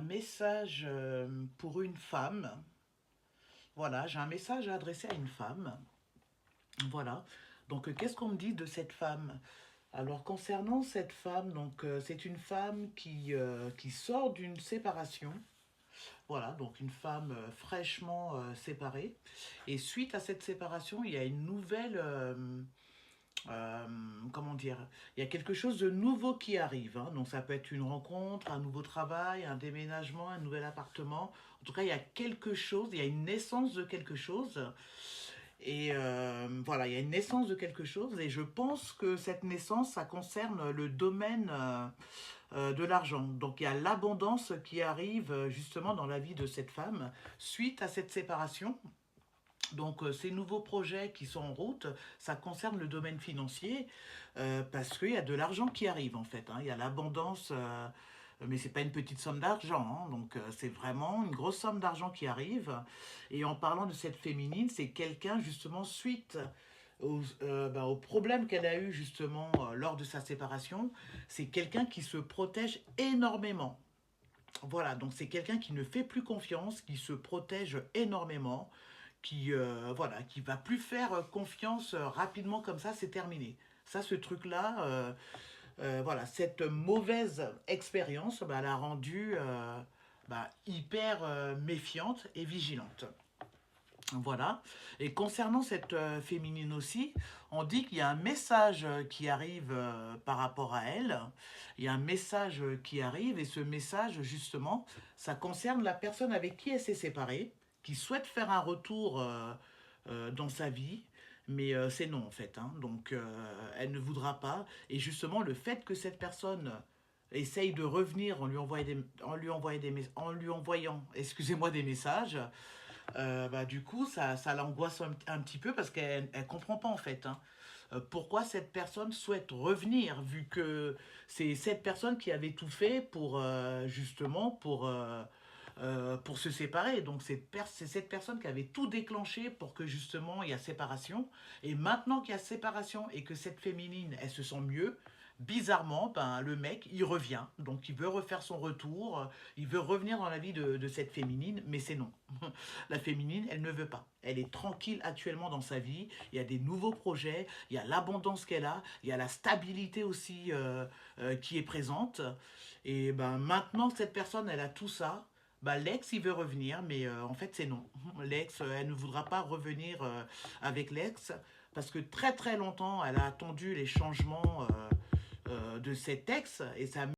message pour une femme. Voilà, j'ai un message à adresser à une femme. Voilà. Donc, qu'est-ce qu'on me dit de cette femme? Alors, concernant cette femme, c'est une femme qui sort d'une séparation. Voilà, donc une femme fraîchement séparée. Et suite à cette séparation, il y a une nouvelle, euh, comment dire, il y a quelque chose de nouveau qui arrive, hein. Donc ça peut être une rencontre, un nouveau travail, un déménagement, un nouvel appartement. En tout cas, il y a quelque chose, il y a une naissance de quelque chose. Et voilà, il y a une naissance de quelque chose. Et je pense que cette naissance, ça concerne le domaine de l'argent. Donc il y a l'abondance qui arrive justement dans la vie de cette femme suite à cette séparation. Donc ces nouveaux projets qui sont en route, ça concerne le domaine financier parce qu'il y a de l'argent qui arrive en fait, hein. Il y a l'abondance, mais c'est pas une petite somme d'argent, hein. Donc c'est vraiment une grosse somme d'argent qui arrive. Et en parlant de cette féminine, c'est quelqu'un justement suite au problème qu'elle a eu justement lors de sa séparation, c'est quelqu'un qui se protège énormément. Voilà, donc c'est quelqu'un qui ne fait plus confiance, qui se protège énormément, qui va plus faire confiance rapidement comme ça, c'est terminé. Ça, ce truc-là, voilà, cette mauvaise expérience, bah, l'a rendue hyper méfiante et vigilante. Voilà. Et concernant cette féminine aussi, on dit qu'il y a un message qui arrive par rapport à elle. Il y a un message qui arrive et ce message, justement, ça concerne la personne avec qui elle s'est séparée, qui souhaite faire un retour dans sa vie. Mais c'est non en fait, hein. Donc elle ne voudra pas. Et justement, le fait que cette personne essaye de revenir en lui envoyant, excusez-moi, des messages, du coup, ça l'angoisse un petit peu parce qu'elle ne comprend pas en fait, hein, pourquoi cette personne souhaite revenir, vu que c'est cette personne qui avait tout fait pour justement pour se séparer. Donc c'est cette personne qui avait tout déclenché pour que justement il y a séparation. Et maintenant qu'il y a séparation et que cette féminine, elle se sent mieux, bizarrement, ben, le mec, il revient. Donc il veut refaire son retour, il veut revenir dans la vie de cette féminine, mais c'est non. La féminine, elle ne veut pas. Elle est tranquille actuellement dans sa vie. Il y a des nouveaux projets, il y a l'abondance qu'elle a, il y a la stabilité aussi qui est présente. Et ben, maintenant que cette personne, elle a tout ça, bah, l'ex, il veut revenir, mais en fait, c'est non. L'ex, elle ne voudra pas revenir avec l'ex parce que très très longtemps, elle a attendu les changements de cet ex et ça